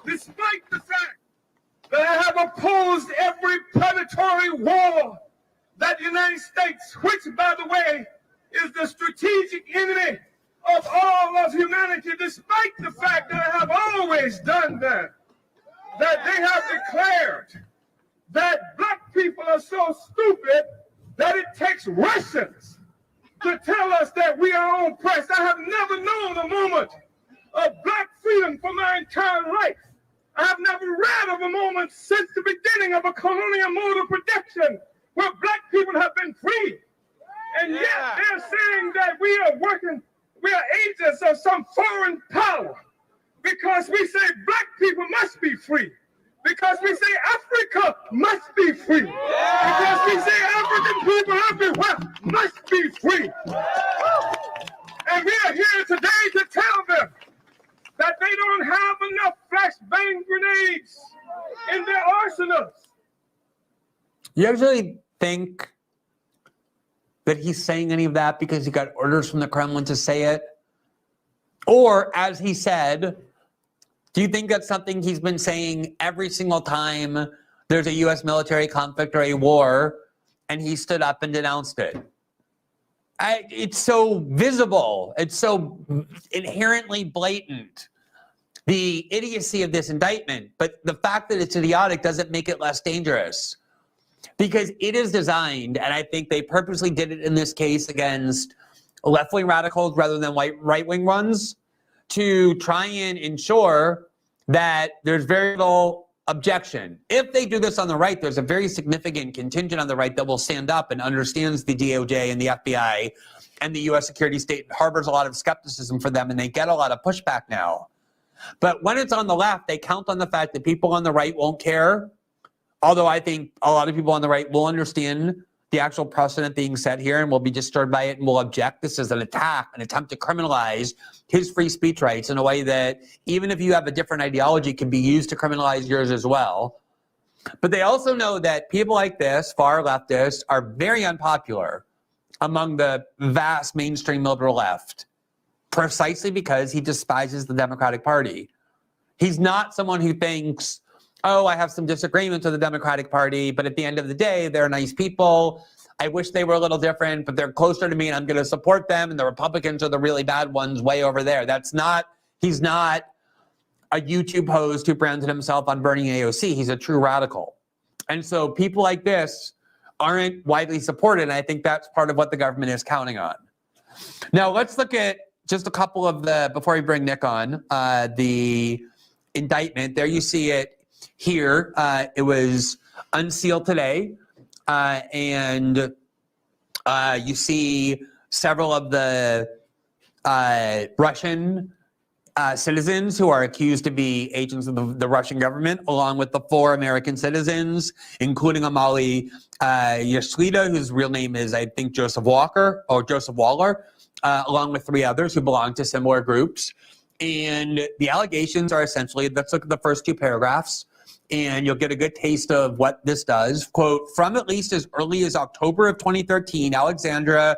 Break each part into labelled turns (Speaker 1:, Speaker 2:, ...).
Speaker 1: despite the fact that I have opposed every predatory war that the United States, which, by the way, is the strategic enemy of all of humanity, despite the fact that I have always done that they have declared that black people are so stupid that it takes Russians to tell us that we are oppressed. I have never known a moment of black freedom for my entire life. I have never read of a moment since the beginning of a colonial mode of protection where black people have been free. And yet they're saying that we are agents of some foreign power because we say black people must be free. Because we say Africa must be free. Because we say African people everywhere must be free. And we are here today to tell them that they don't have enough flashbang grenades in their arsenals.
Speaker 2: You actually think that he's saying any of that because he got orders from the Kremlin to say it? Or, as he said, do you think that's something he's been saying every single time there's a U.S. military conflict or a war, and he stood up and denounced it? It's so visible. It's so inherently blatant, the idiocy of this indictment. But the fact that it's idiotic doesn't make it less dangerous, because it is designed, and I think they purposely did it in this case against left-wing radicals rather than right-wing ones, to try and ensure that there's very little objection. If they do this on the right, there's a very significant contingent on the right that will stand up and understands the DOJ and the FBI and the U.S. security state harbors a lot of skepticism for them, and they get a lot of pushback now. But when it's on the left, they count on the fact that people on the right won't care, although I think a lot of people on the right will understand the actual precedent being set here and will be disturbed by it and will object. This is an attack, an attempt to criminalize his free speech rights in a way that, even if you have a different ideology, can be used to criminalize yours as well. But they also know that people like this, far leftists, are very unpopular among the vast mainstream liberal left, precisely because he despises the Democratic Party. He's not someone who thinks, oh, I have some disagreements with the Democratic Party, but at the end of the day, they're nice people. I wish they were a little different, but they're closer to me and I'm going to support them. And the Republicans are the really bad ones way over there. He's not a YouTube host who branded himself on burning AOC. He's a true radical. And so people like this aren't widely supported. And I think that's part of what the government is counting on. Now, let's look at just a couple of before we bring Nick on, the indictment. There you see it. Here, it was unsealed today, and you see several of the Russian citizens who are accused to be agents of the Russian government, along with the 4 American citizens, including Amalie Yashvili, whose real name is, I think, Joseph Waller, along with 3 others who belong to similar groups. And the allegations are essentially, let's look at the first 2 paragraphs, and you'll get a good taste of what this does. Quote, from at least as early as October of 2013, Alexandra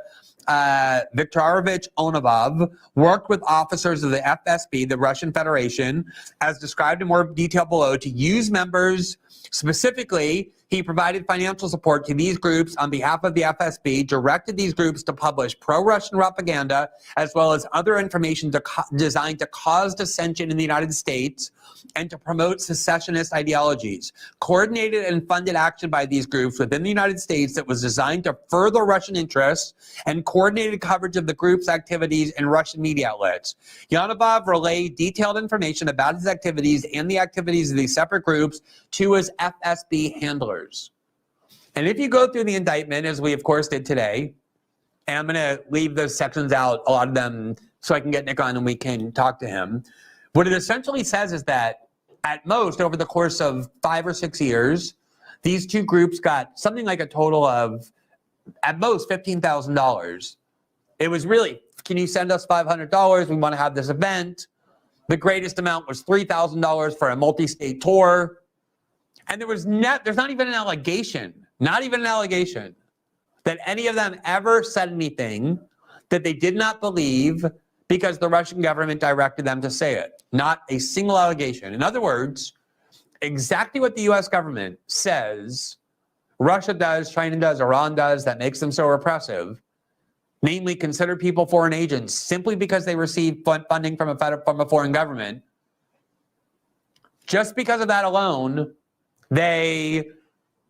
Speaker 2: Viktorovich Onabov worked with officers of the FSB, the Russian Federation, as described in more detail below, to use members. Specifically, he provided financial support to these groups on behalf of the FSB, directed these groups to publish pro-Russian propaganda, as well as other information designed to cause dissension in the United States and to promote secessionist ideologies, coordinated and funded action by these groups within the United States that was designed to further Russian interests, and coordinated coverage of the group's activities in Russian media outlets. Yanubov relayed detailed information about his activities and the activities of these separate groups to his FSB handlers. And if you go through the indictment, as we of course did today, and I'm going to leave those sections out, a lot of them, so I can get Nick on and we can talk to him. What it essentially says is that at most, over the course of 5 or 6 years, these 2 groups got something like a total of, at most, $15,000. It was really, can you send us $500? We want to have this event. The greatest amount was $3,000 for a multi-state tour. And there's not even an allegation, that any of them ever said anything that they did not believe because the Russian government directed them to say it. Not a single allegation. In other words, exactly what the US government says Russia does, China does, Iran does, that makes them so repressive, namely consider people foreign agents simply because they receive funding from a foreign government. Just because of that alone, they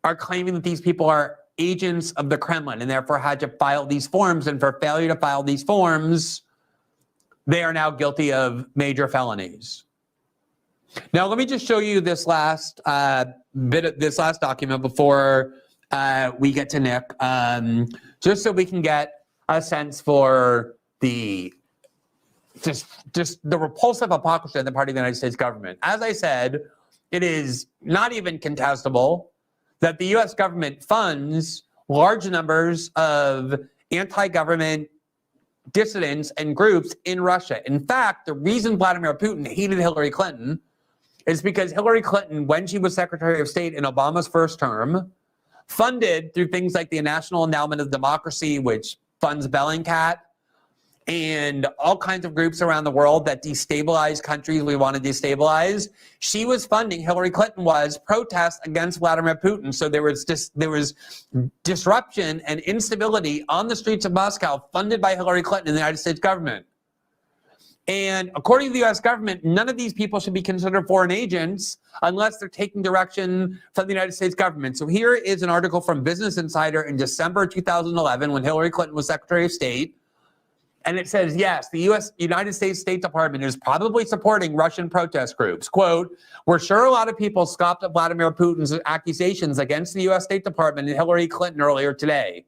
Speaker 2: are claiming that these people are agents of the Kremlin and therefore had to file these forms. And for failure to file these forms, they are now guilty of major felonies. Now, let me just show you this last this last document before we get to Nick, just so we can get a sense for the just the repulsive hypocrisy on the part of the United States government. As I said, it is not even contestable that the U.S. government funds large numbers of anti-government dissidents and groups in Russia. In fact, the reason Vladimir Putin hated Hillary Clinton is because Hillary Clinton, when she was Secretary of State in Obama's first term, funded through things like the National Endowment of Democracy, which funds Bellingcat, and all kinds of groups around the world that destabilize countries we want to destabilize. She was funding, Hillary Clinton was, protests against Vladimir Putin. So there was disruption and instability on the streets of Moscow funded by Hillary Clinton and the United States government. And according to the US government, none of these people should be considered foreign agents unless they're taking direction from the United States government. So here is an article from Business Insider in December 2011 when Hillary Clinton was Secretary of State. And it says, yes, the United States State Department is probably supporting Russian protest groups. Quote, we're sure a lot of people scoffed at Vladimir Putin's accusations against the US State Department and Hillary Clinton earlier today.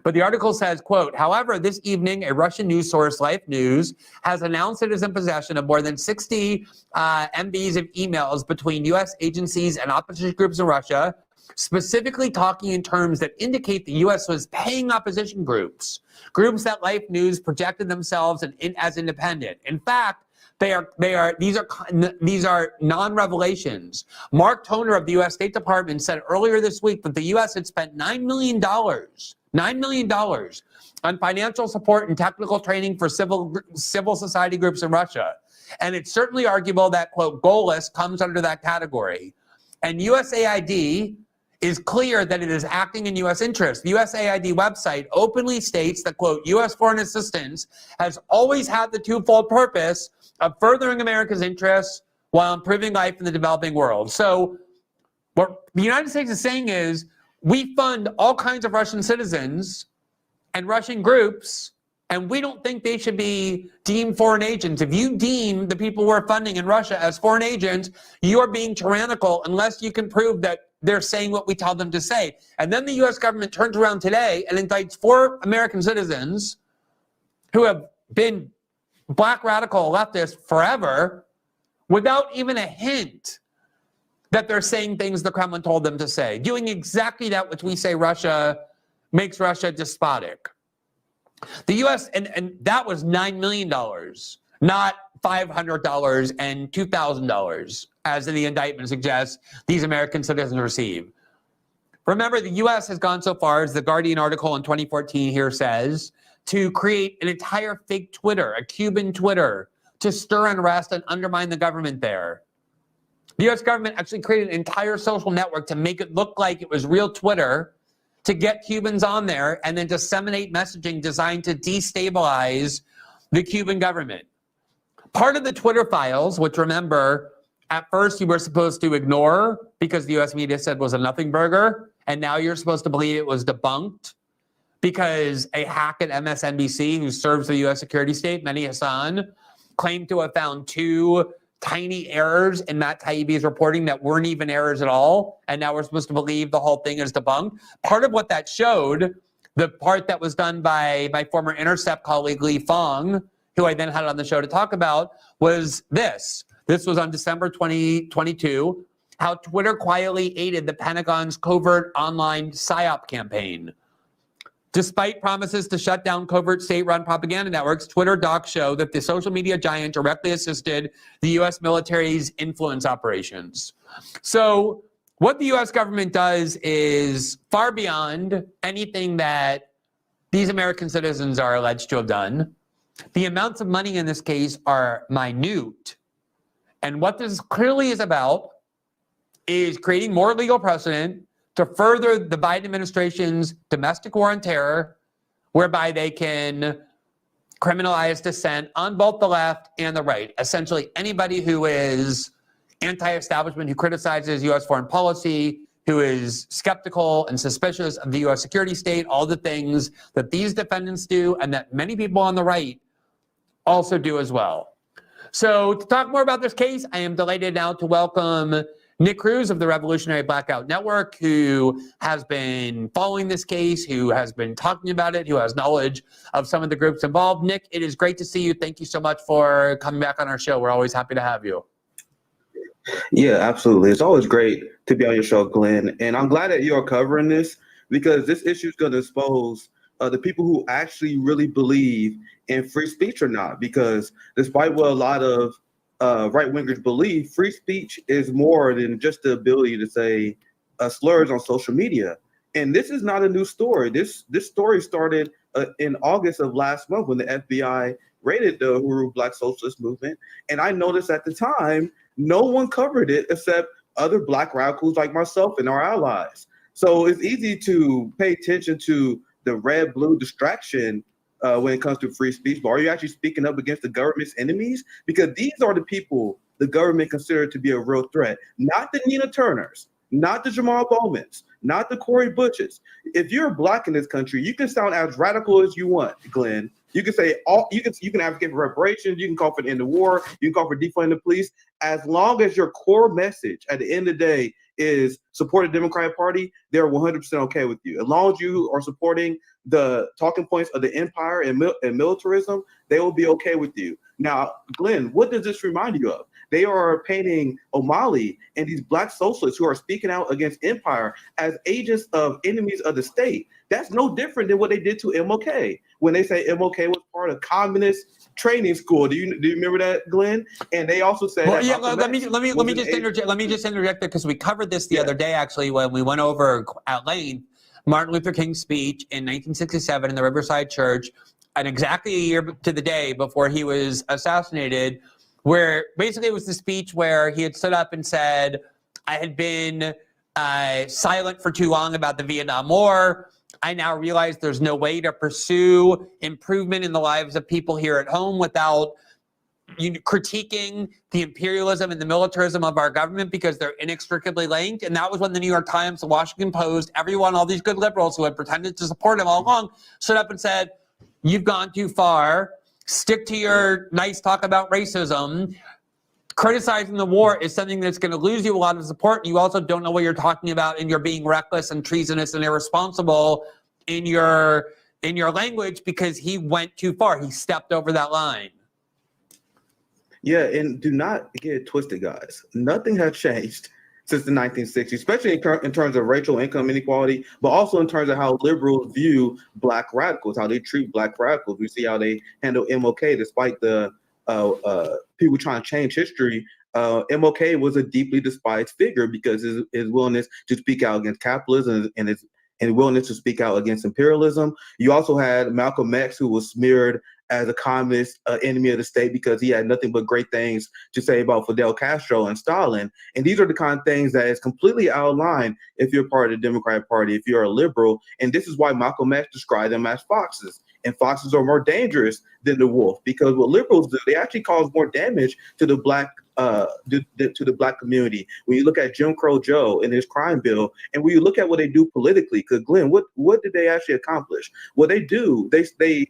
Speaker 2: But the article says, quote, however, this evening, a Russian news source, Life News, has announced it is in possession of more than 60 MBs of emails between US agencies and opposition groups in Russia, specifically talking in terms that indicate the U.S. was paying opposition groups that Life News projected themselves as independent. In fact, these are non-revelations. Mark Toner of the U.S. State Department said earlier this week that the U.S. had spent $9 million on financial support and technical training for civil society groups in Russia. And it's certainly arguable that, quote, goalless comes under that category. And USAID is clear that it is acting in U.S. interest. The USAID website openly states that, quote, U.S. foreign assistance has always had the twofold purpose of furthering America's interests while improving life in the developing world. So what the United States is saying is we fund all kinds of Russian citizens and Russian groups, and we don't think they should be deemed foreign agents. If you deem the people we're funding in Russia as foreign agents, you are being tyrannical unless you can prove that they're saying what we tell them to say. And then the U.S. government turns around today and indicts 4 American citizens who have been black radical leftists forever without even a hint that they're saying things the Kremlin told them to say, doing exactly that which we say Russia makes Russia despotic. The U.S., and that was $9 million, not $500 and $2,000, as the indictment suggests these American citizens receive. Remember, the U.S. has gone so far, as the Guardian article in 2014 here says, to create an entire fake Twitter, a Cuban Twitter, to stir unrest and undermine the government there. The U.S. government actually created an entire social network to make it look like it was real Twitter, to get Cubans on there and then disseminate messaging designed to destabilize the Cuban government. Part of the Twitter files, which, remember, at first you were supposed to ignore because the U.S. media said was a nothing burger, and now you're supposed to believe it was debunked because a hack at MSNBC, who serves the U.S. security state, Mehdi Hassan, claimed to have found 2 tiny errors in Matt Taibbi's reporting that weren't even errors at all, and now we're supposed to believe the whole thing is debunked. Part of what that showed, the part that was done by my former Intercept colleague Li Fong, who I then had on the show to talk about, was this. This was on December 2022, how Twitter quietly aided the Pentagon's covert online PSYOP campaign. Despite promises to shut down covert state-run propaganda networks, Twitter docs show that the social media giant directly assisted the U.S. military's influence operations. So what the U.S. government does is far beyond anything that these American citizens are alleged to have done. The amounts of money in this case are minute. And what this clearly is about is creating more legal precedent to further the Biden administration's domestic war on terror, whereby they can criminalize dissent on both the left and the right. Essentially, anybody who is anti-establishment, who criticizes U.S. foreign policy, who is skeptical and suspicious of the U.S. security state, all the things that these defendants do and that many people on the right also do as well. So to talk more about this case, I am delighted now to welcome Nick Cruz of the Revolutionary Blackout Network, who has been following this case, who has been talking about it, who has knowledge of some of the groups involved. Nick, it is great to see you. Thank you so much for coming back on our show. We're always happy to have you.
Speaker 3: Yeah, absolutely. It's always great to be on your show, Glenn. And I'm glad that you're covering this, because this issue is going to expose the people who actually really believe in free speech or not. Because despite what a lot of right-wingers believe, free speech is more than just the ability to say slurs on social media. And this is not a new story. This story started in August of last month when the FBI raided the Uhuru Black Socialist Movement. And I noticed at the time, no one covered it except other Black radicals like myself and our allies. So it's easy to pay attention to the red-blue distraction when it comes to free speech, but are you actually speaking up against the government's enemies? Because these are the people the government considered to be a real threat, not the Nina Turners, not the Jamal Bowmans, not the Cori Bushes. If you're Black in this country, you can sound as radical as you want, Glenn. You can say you can advocate for reparations, you can call for the end of war, you can call for defunding the police, as long as your core message at the end of the day is support the Democratic Party, they're 100% okay with you. As long as you are supporting the talking points of the empire and militarism, they will be okay with you. Now, Glenn, what does this remind you of? They are painting O'Malley and these Black socialists who are speaking out against empire as agents of enemies of the state. That's no different than what they did to MLK when they say MLK was part of communist training school. Do you remember that, Glenn? And they also said,
Speaker 2: well, yeah, let me just interject there, because we covered this the other day actually when we went over at length Martin Luther King's speech in 1967 in the Riverside Church, and exactly a year to the day before he was assassinated, where basically it was the speech where he had stood up and said, I had been silent for too long about the Vietnam War. I now realize there's no way to pursue improvement in the lives of people here at home without critiquing the imperialism and the militarism of our government, because they're inextricably linked. And that was when the New York Times, the Washington Post, everyone, all these good liberals who had pretended to support him all along, stood up and said, you've gone too far. Stick to your nice talk about racism. Criticizing the war is something that's going to lose you a lot of support. You also don't know what you're talking about, and you're being reckless and treasonous and irresponsible in your language, because he went too far. He stepped over that line.
Speaker 3: Yeah, and do not get it twisted, guys. Nothing has changed since the 1960s, especially in terms of racial income inequality, but also in terms of how liberals view Black radicals, how they treat Black radicals. We see how they handle MLK, despite the people trying to change history. MLK was a deeply despised figure because his willingness to speak out against capitalism and his willingness to speak out against imperialism. You also had Malcolm X, who was smeared as a communist enemy of the state because he had nothing but great things to say about Fidel Castro and Stalin. And these are the kind of things that is completely out of line if you're part of the Democratic Party, if you're a liberal. And this is why Malcolm X described them as foxes. And foxes are more dangerous than the wolf, because what liberals do, they actually cause more damage to the Black to the Black community. When you look at Jim Crow Joe and his crime bill, and when you look at what they do politically, because Glenn, what did they actually accomplish? What they do, they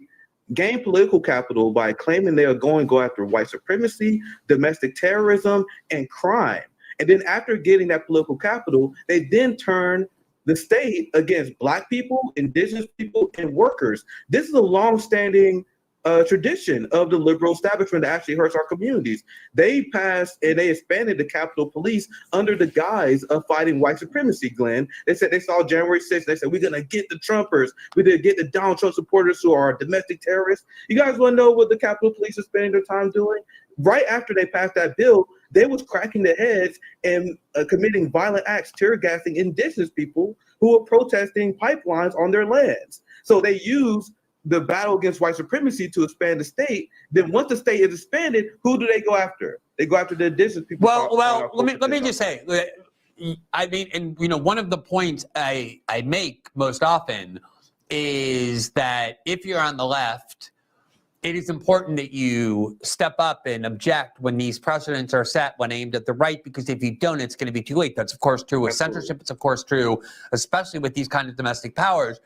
Speaker 3: gain political capital by claiming they are going to go after white supremacy, domestic terrorism, and crime. And then after getting that political capital, they then turn the state against Black people, indigenous people, and workers. This is a long-standing tradition of the liberal establishment that actually hurts our communities. They passed and they expanded the Capitol Police under the guise of fighting white supremacy, Glenn. They said they saw January 6th. They said, we're going to get the Trumpers. We're going to get the Donald Trump supporters who are domestic terrorists. You guys want to know what the Capitol Police is spending their time doing? Right after they passed that bill, they was cracking their heads and committing violent acts, tear gassing indigenous people who were protesting pipelines on their lands. So they use the battle against white supremacy to expand the state, then once the state is expanded, who do they go after? They go after the indigenous people.
Speaker 2: Well, let me just say, I mean, and one of the points I make most often is that if you're on the left, it is important that you step up and object when these precedents are set when aimed at the right, because if you don't, it's going to be too late. That's, of course, true with censorship. It's, of course, true, especially with these kind of domestic powers.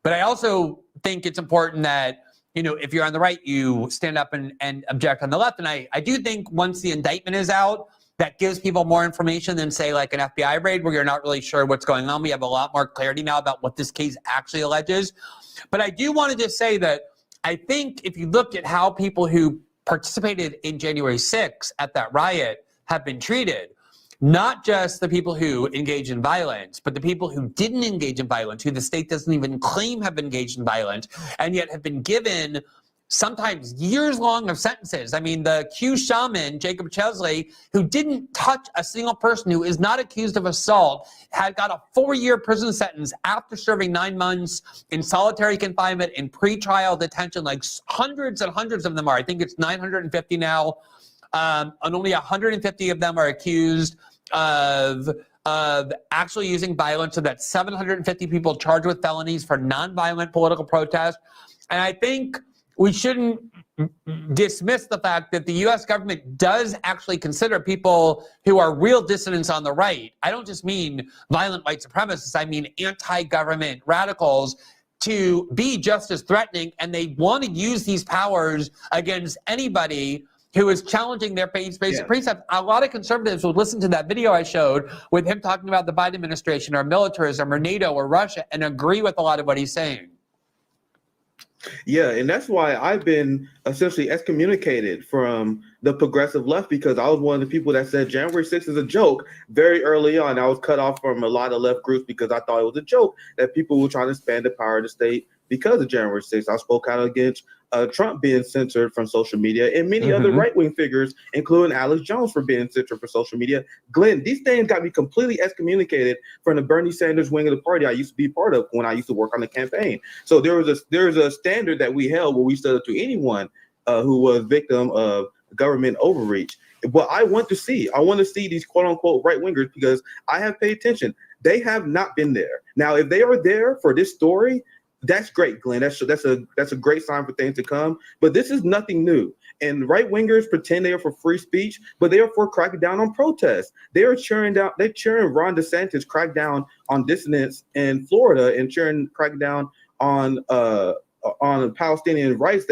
Speaker 2: But I also think it's important that, if you're on the right, you stand up and object on the left. And I do think once the indictment is out, that gives people more information than, say, like an FBI raid where you're not really sure what's going on. We have a lot more clarity now about what this case actually alleges. But I do want to just say that I think if you look at how people who participated in January 6th at that riot have been treated, not just the people who engaged in violence, but the people who didn't engage in violence, who the state doesn't even claim have engaged in violence, and yet have been given sometimes years long of sentences. I mean, the Q shaman, Jacob Chesley, who didn't touch a single person, who is not accused of assault, had got a 4-year prison sentence after serving 9 months in solitary confinement in pretrial detention. Like hundreds and hundreds of them are. I think it's 950 now. And only 150 of them are accused of actually using violence. So that's 750 people charged with felonies for nonviolent political protest. And I think we shouldn't dismiss the fact that the U.S. government does actually consider people who are real dissidents on the right. I don't just mean violent white supremacists. I mean anti-government radicals to be just as threatening, and they want to use these powers against anybody who is challenging their basic precepts. A lot of conservatives would listen to that video I showed with him talking about the Biden administration or militarism or NATO or Russia and agree with a lot of what he's saying.
Speaker 3: Yeah, and that's why I've been essentially excommunicated from the progressive left, because I was one of the people that said January 6th is a joke very early on. I was cut off from a lot of left groups because I thought it was a joke that people were trying to expand the power of the state because of January 6th. I spoke out against Trump being censored from social media and many other right-wing figures, including Alex Jones, for being censored for social media. Glenn, these things got me completely excommunicated from the Bernie Sanders wing of the party I used to be part of when I used to work on the campaign. So there was a standard that we held where we stood up to anyone who was victim of government overreach. But I want to see these quote-unquote right-wingers, because I have paid attention. They have not been there. Now, if they are there for this story, that's great, Glenn. That's a great sign for things to come. But this is nothing new. And right-wingers pretend they are for free speech, but they are for cracking down on protests. They're cheering Ron DeSantis crack down on dissidents in Florida and cracking down on Palestinian rights.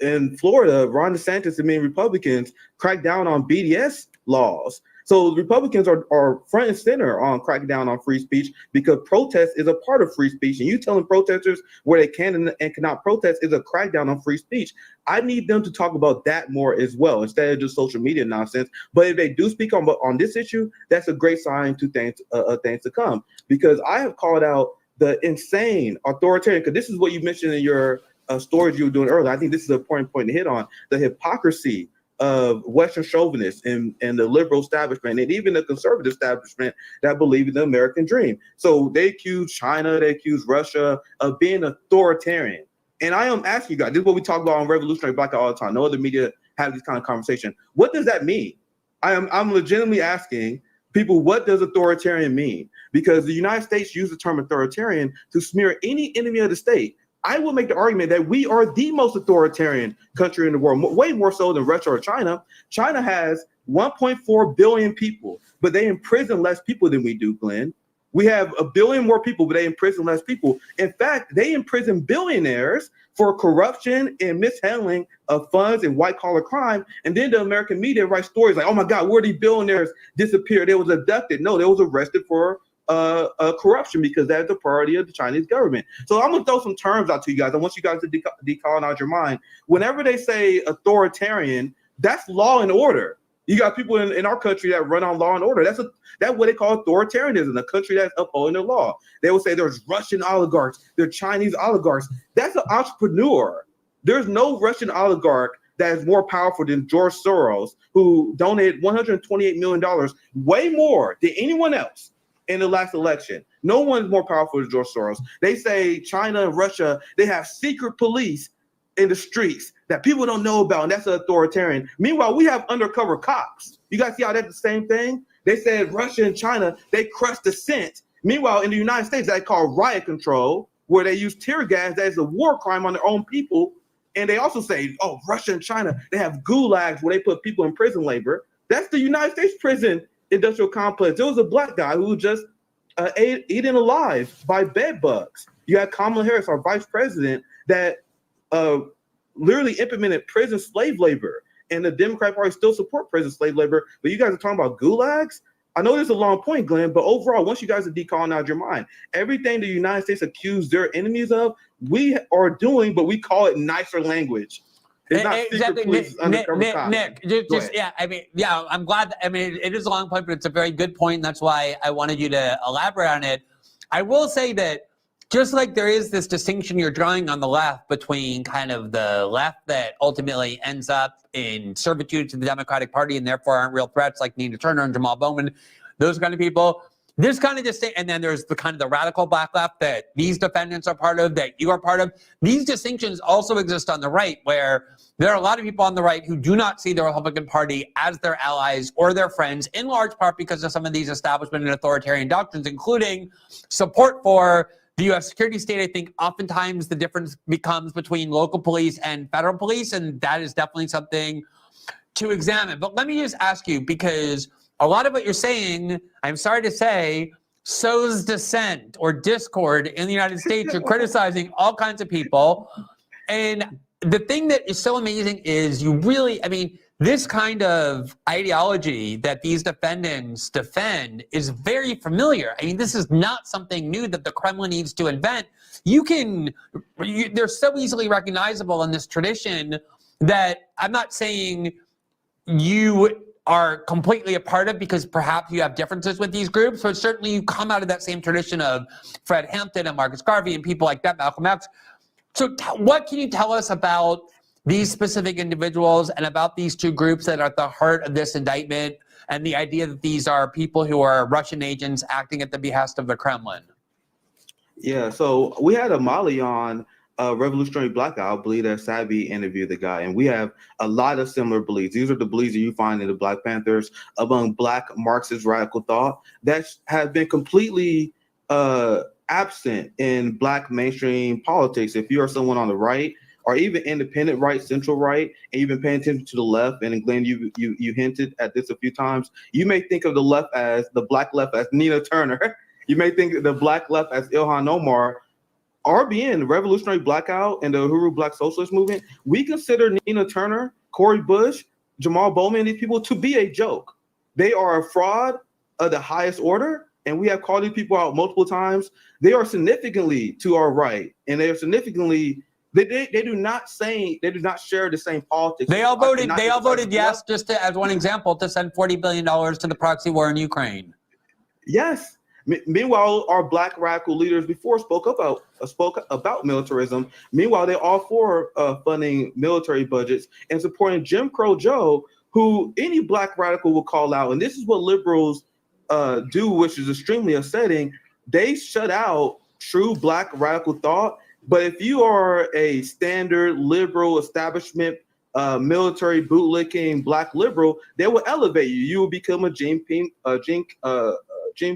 Speaker 3: In Florida, Ron DeSantis and many Republicans crack down on BDS laws. So Republicans are front and center on cracking down on free speech, because protest is a part of free speech. And you telling protesters where they can and cannot protest is a crackdown on free speech. I need them to talk about that more as well, instead of just social media nonsense. But if they do speak on this issue, that's a great sign to things to come. Because I have called out the insane authoritarian, because this is what you mentioned in your stories you were doing earlier. I think this is an important point to hit on, the hypocrisy of Western chauvinists and the liberal establishment, and even the conservative establishment that believe in the American dream. So they accuse China, they accuse Russia of being authoritarian. And I am asking you guys, this is what we talk about on Revolutionary Blackout all the time. No other media have this kind of conversation. What does that mean? I'm legitimately asking people, what does authoritarian mean? Because the United States used the term authoritarian to smear any enemy of the state. I will make the argument that we are the most authoritarian country in the world, way more so than Russia or China. China has 1.4 billion people, but they imprison less people than we do, Glenn. We have 1 billion more people, but they imprison less people. In fact, they imprison billionaires for corruption and mishandling of funds and white-collar crime. And then the American media writes stories like, oh my God, where these billionaires disappeared? They was abducted. No, they was arrested for corruption, because that's the priority of the Chinese government. So I'm gonna throw some terms out to you guys. I want you guys to decolonize your mind. Whenever they say authoritarian, that's law and order. You got people in our country that run on law and order. That's what they call authoritarianism, a country that's upholding the law. They will say there's Russian oligarchs, there's Chinese oligarchs. That's an entrepreneur. There's no Russian oligarch that is more powerful than George Soros, who donated $128 million, way more than anyone else in the last election. No one's more powerful than George Soros. They say China and Russia, they have secret police in the streets that people don't know about, and that's authoritarian. Meanwhile, we have undercover cops. You guys see how that's the same thing? They said Russia and China, they crush dissent. Meanwhile, in the United States, they call riot control, where they use tear gas. That is a war crime on their own people. And they also say, oh, Russia and China, they have gulags where they put people in prison labor. That's the United States prison industrial complex. There was a black guy who was just eaten alive by bed bugs. You had Kamala Harris, our vice president, that literally implemented prison slave labor. And the Democratic Party still support prison slave labor. But you guys are talking about gulags? I know there's a long point, Glenn, but overall, once you guys are decolonized your mind, everything the United States accused their enemies of, we are doing, but we call it nicer language. It's not
Speaker 2: exactly, Nick, I'm glad. It is a long point, but it's a very good point. And that's why I wanted you to elaborate on it. I will say that just like there is this distinction you're drawing on the left between kind of the left that ultimately ends up in servitude to the Democratic Party and therefore aren't real threats like Nina Turner and Jamal Bowman, those kind of people. This kind of distinction, and then there's the kind of the radical black left that these defendants are part of, that you are part of. These distinctions also exist on the right, where there are a lot of people on the right who do not see the Republican Party as their allies or their friends, in large part because of some of these establishment and authoritarian doctrines, including support for the U.S. security state. I think oftentimes the difference becomes between local police and federal police, and that is definitely something to examine. But let me just ask you, because a lot of what you're saying, I'm sorry to say, sows dissent or discord in the United States. You're criticizing all kinds of people. And the thing that is so amazing is you really, this kind of ideology that these defendants defend is very familiar. This is not something new that the Kremlin needs to invent. They're so easily recognizable in this tradition that I'm not saying you are completely a part of, because perhaps you have differences with these groups, but certainly you come out of that same tradition of Fred Hampton and Marcus Garvey and people like that, Malcolm X. So what can you tell us about these specific individuals and about these two groups that are at the heart of this indictment and the idea that these are people who are Russian agents acting at the behest of the Kremlin?
Speaker 3: Yeah, so we had Amali on Revolutionary Blackout. I believe that Savvy interviewed the guy, and we have a lot of similar beliefs. These are the beliefs that you find in the Black Panthers among Black Marxist radical thought that has been completely absent in Black mainstream politics. If you are someone on the right, or even independent right, central right, and you've been paying attention to the left, and Glenn, you hinted at this a few times, you may think of the left as the Black left as Nina Turner. You may think of the Black left as Ilhan Omar. RBN, Revolutionary Blackout, and the Uhuru Black Socialist Movement, we consider Nina Turner, Cori Bush, Jamal Bowman, these people to be a joke. They are a fraud of the highest order, and we have called these people out multiple times. They are significantly to our right, and they are significantly they do not share the same politics.
Speaker 2: They all voted yes, just as one example, to send $40 billion to the proxy war in Ukraine.
Speaker 3: Yes. Meanwhile, our Black radical leaders before spoke about militarism. Meanwhile, they're all for funding military budgets and supporting Jim Crow Joe, who any Black radical will call out. And this is what liberals do, which is extremely upsetting. They shut out true Black radical thought. But if you are a standard liberal establishment, military bootlicking Black liberal, they will elevate you. You will become a Jean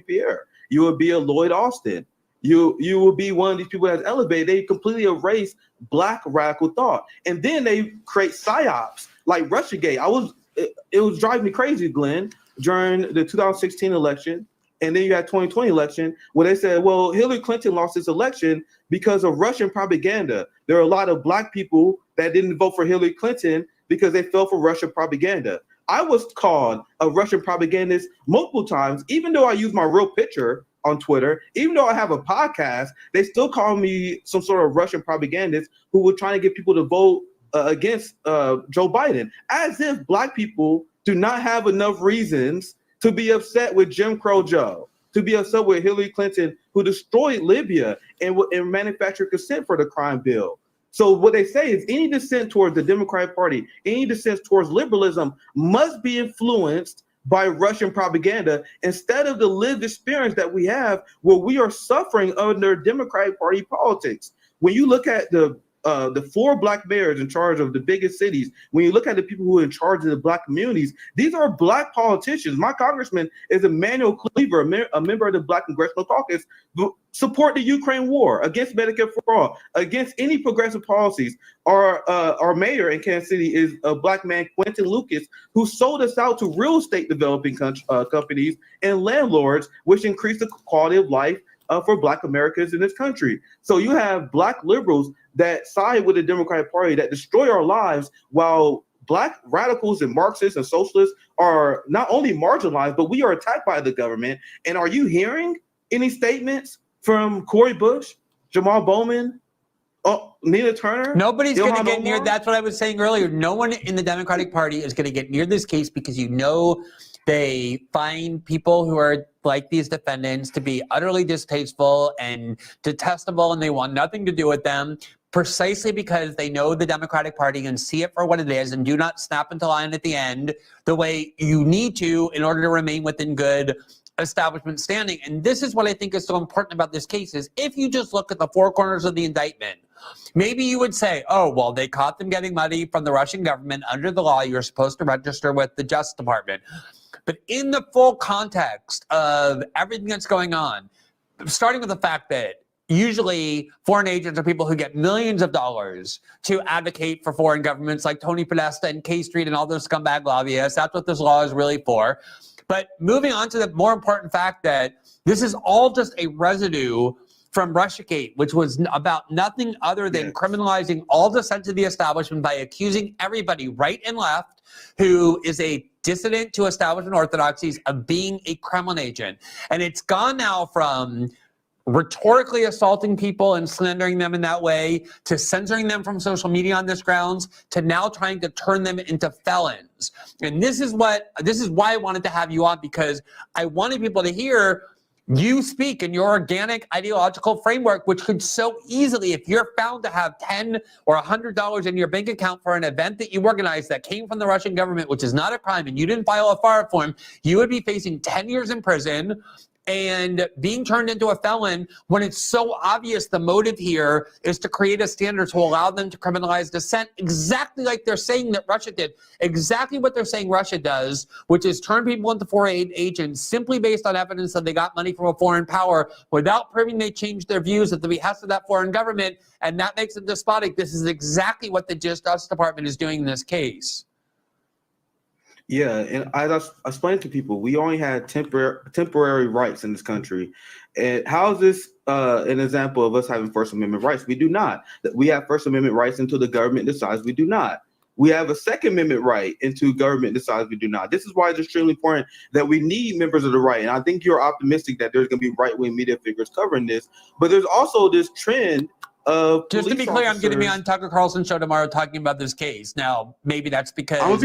Speaker 3: Pierre. You will be a Lloyd Austin. You will be one of these people that's elevated. They completely erase Black radical thought. And then they create psyops like Russiagate. It was driving me crazy, Glenn, during the 2016 election. And then you had 2020 election where they said, well, Hillary Clinton lost this election because of Russian propaganda. There are a lot of Black people that didn't vote for Hillary Clinton because they fell for Russian propaganda. I was called a Russian propagandist multiple times, even though I use my real picture on Twitter, even though I have a podcast, they still call me some sort of Russian propagandist who were trying to get people to vote against Joe Biden, as if Black people do not have enough reasons to be upset with Jim Crow Joe, to be upset with Hillary Clinton, who destroyed Libya and manufactured consent for the crime bill. So what they say is any dissent towards the Democratic Party, any dissent towards liberalism must be influenced by Russian propaganda instead of the lived experience that we have where we are suffering under Democratic Party politics. When you look at the 4 black mayors in charge of the biggest cities, when you look at the people who are in charge of the black communities, these are black politicians. My congressman is Emmanuel Cleaver, a member of the Black Congressional Caucus, support the Ukraine war, against Medicare for all, against any progressive policies. Our mayor in Kansas City is a black man, Quentin Lucas, who sold us out to real estate developing companies and landlords, which increased the quality of life for black Americans in this country. So you have black liberals that side with the Democratic Party that destroy our lives, while black radicals and Marxists and socialists are not only marginalized, but we are attacked by the government. And are you hearing any statements from Cori Bush, Jamal Bowman, Nina Turner?
Speaker 2: Nobody's going to
Speaker 3: Ilhan
Speaker 2: get near.
Speaker 3: Omar?
Speaker 2: That's what I was saying earlier. No one in the Democratic Party is going to get near this case because they find people who are like these defendants to be utterly distasteful and detestable, and they want nothing to do with them, precisely because they know the Democratic Party and see it for what it is and do not snap into line at the end the way you need to in order to remain within good establishment standing. And this is what I think is so important about this case is if you just look at the 4 corners of the indictment, maybe you would say, oh, well, they caught them getting money from the Russian government. Under the law, you're supposed to register with the Justice Department. But in the full context of everything that's going on, starting with the fact that usually foreign agents are people who get millions of dollars to advocate for foreign governments like Tony Podesta and K Street and all those scumbag lobbyists. That's what this law is really for. But moving on to the more important fact that this is all just a residue from Russiagate, which was about nothing other than criminalizing all dissent to the establishment by accusing everybody, right and left, who is a dissident to establishment orthodoxies of being a Kremlin agent. And it's gone now from rhetorically assaulting people and slandering them in that way, to censoring them from social media on this grounds, to now trying to turn them into felons. And this is why I wanted to have you on, because I wanted people to hear you speak in your organic ideological framework, which could so easily, if you're found to have $10 or $100 in your bank account for an event that you organized that came from the Russian government, which is not a crime, and you didn't file a FAR form, you would be facing 10 years in prison and being turned into a felon, when it's so obvious the motive here is to create a standard to allow them to criminalize dissent, exactly like they're saying that Russia did, exactly what they're saying Russia does, which is turn people into foreign agents simply based on evidence that they got money from a foreign power without proving they changed their views at the behest of that foreign government, and that makes it despotic. This is exactly what the Justice Department is doing in this case.
Speaker 3: Yeah, and as I explained to people, we only had temporary rights in this country. And how is this an example of us having First Amendment rights? We do not. We have First Amendment rights until the government decides we do not. We have a Second Amendment right until government decides we do not. This is why it's extremely important that we need members of the right. And I think you're optimistic that there's going to be right-wing media figures covering this. But there's also this trend of
Speaker 2: just to be clear, I'm going to be on Tucker Carlson's show tomorrow talking about this case. Now, maybe that's because
Speaker 3: I'll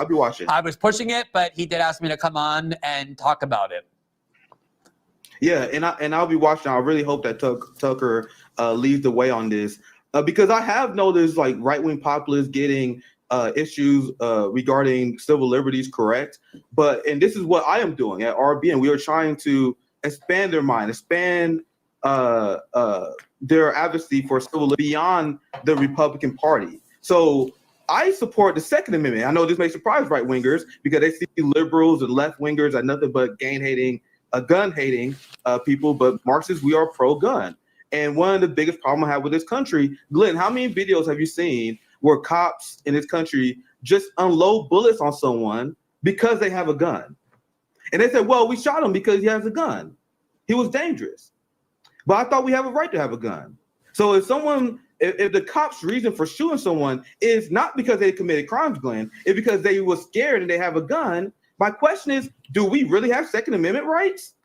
Speaker 3: be watching.
Speaker 2: I was pushing it, but he did ask me to come on and talk about it.
Speaker 3: Yeah, and I'll be watching. I really hope that Tucker leads the way on this because I have noticed like right-wing populists getting issues regarding civil liberties correct. And this is what I am doing at RBN. We are trying to expand their mind, expand their advocacy for civil liberties beyond the Republican Party. So I support the Second Amendment. I know this may surprise right-wingers because they see liberals and left-wingers as nothing but gun-hating people. But Marxists, we are pro-gun. And one of the biggest problems I have with this country, Glenn, how many videos have you seen where cops in this country just unload bullets on someone because they have a gun? And they said, well, we shot him because he has a gun. He was dangerous. But I thought we have a right to have a gun. So if the cops' reason for shooting someone is not because they committed crimes, Glenn, it's because they were scared and they have a gun, my question is, do we really have Second Amendment rights?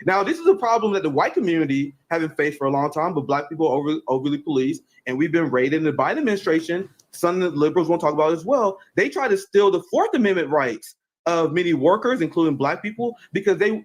Speaker 3: Now, this is a problem that the white community haven't faced for a long time, but black people are overly policed, and we've been raided in the Biden administration. Some of the liberals won't talk about it as well. They try to steal the Fourth Amendment rights of many workers, including black people, because they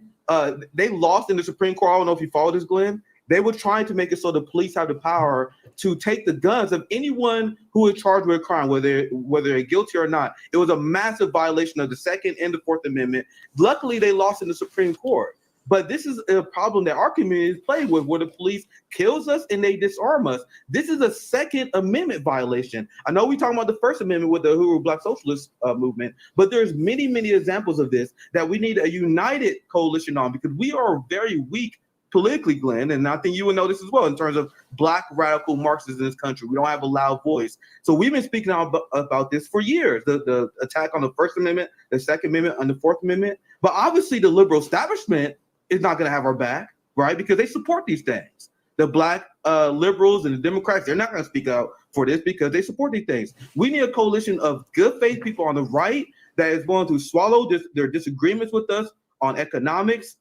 Speaker 3: lost in the Supreme Court. I don't know if you followed this, Glenn. They were trying to make it so the police have the power to take the guns of anyone who is charged with a crime, whether they're guilty or not. It was a massive violation of the Second and the Fourth Amendment. Luckily, they lost in the Supreme Court. But this is a problem that our community is playing with, where the police kills us and they disarm us. This is a Second Amendment violation. I know we're talking about the First Amendment with the Uhuru Black Socialist movement, but there's many, many examples of this that we need a united coalition on, because we are very weak politically, Glenn, and I think you would know this as well in terms of Black radical Marxists in this country. We don't have a loud voice. So we've been speaking about this for years, the attack on the First Amendment, the Second Amendment, and the Fourth Amendment. But obviously the liberal establishment is not going to have our back, right? Because they support these things. The Black liberals and the Democrats, they're not going to speak out for this because they support these things. We need a coalition of good faith people on the right that is going to swallow their disagreements with us on economics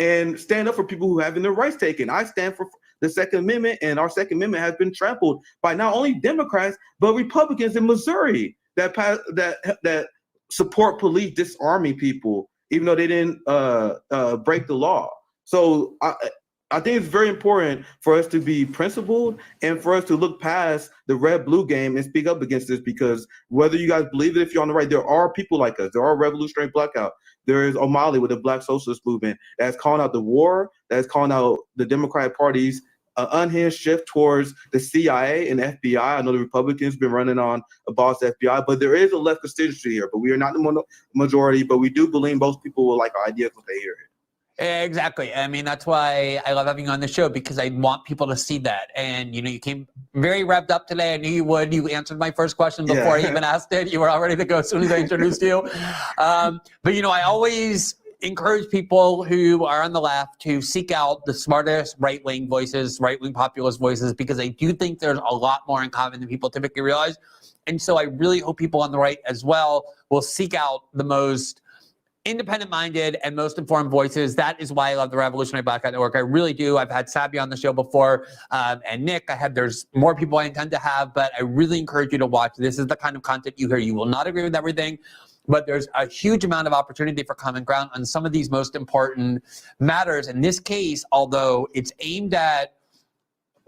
Speaker 3: and stand up for people who are having their rights taken. I stand for the Second Amendment, and our Second Amendment has been trampled by not only Democrats, but Republicans in Missouri that support police disarming people, even though they didn't break the law. So I think it's very important for us to be principled and for us to look past the red-blue game and speak up against this, because whether you guys believe it, if you're on the right, there are people like us. There are Revolutionary Blackout. There is O'Malley with the Black Socialist Movement that's calling out the war, that's calling out the Democratic Party's unhinged shift towards the CIA and FBI. I know the Republicans have been running on abolish the FBI, but there is a left constituency here. But we are not the majority, but we do believe most people will like our ideas when they hear it.
Speaker 2: Exactly. I mean, that's why I love having you on the show, because I want people to see that. And, you know, you came very revved up today. I knew you would. You answered my first question before I even asked it. You were all ready to go as soon as I introduced you. But, you know, I always encourage people who are on the left to seek out the smartest right-wing voices, right-wing populist voices, because I do think there's a lot more in common than people typically realize. And so I really hope people on the right as well will seek out the most independent-minded and most informed voices. That is why I love the Revolutionary Blackout Network. I really do. I've had Sabby on the show before, and Nick. There's more people I intend to have, but I really encourage you to watch. This is the kind of content you hear. You will not agree with everything, but there's a huge amount of opportunity for common ground on some of these most important matters. In this case, although it's aimed at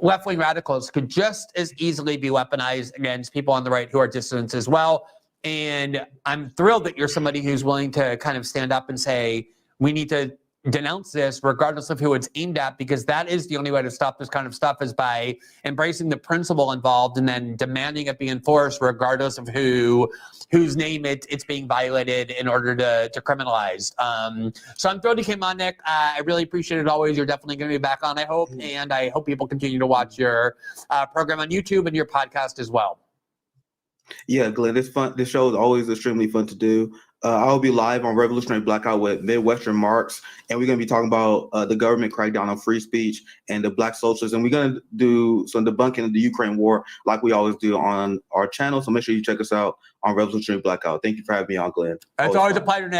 Speaker 2: left-wing radicals, could just as easily be weaponized against people on the right who are dissidents as well. And I'm thrilled that you're somebody who's willing to kind of stand up and say, we need to denounce this regardless of who it's aimed at, because that is the only way to stop this kind of stuff, is by embracing the principle involved and then demanding it be enforced regardless of whose name it's being violated in order to criminalize. So I'm thrilled you came on, Nick. I really appreciate it always. You're definitely going to be back on, I hope. And I hope people continue to watch your program on YouTube and your podcast as well.
Speaker 3: Yeah, Glenn, it's fun. This show is always extremely fun to do. I'll be live on Revolutionary Blackout with Midwestern Marks, and we're going to be talking about the government crackdown on free speech and the Black socialists. And we're going to do some debunking of the Ukraine war like we always do on our channel. So make sure you check us out on Revolutionary Blackout. Thank you for having me on, Glenn.
Speaker 2: It's always a pleasure, Nick.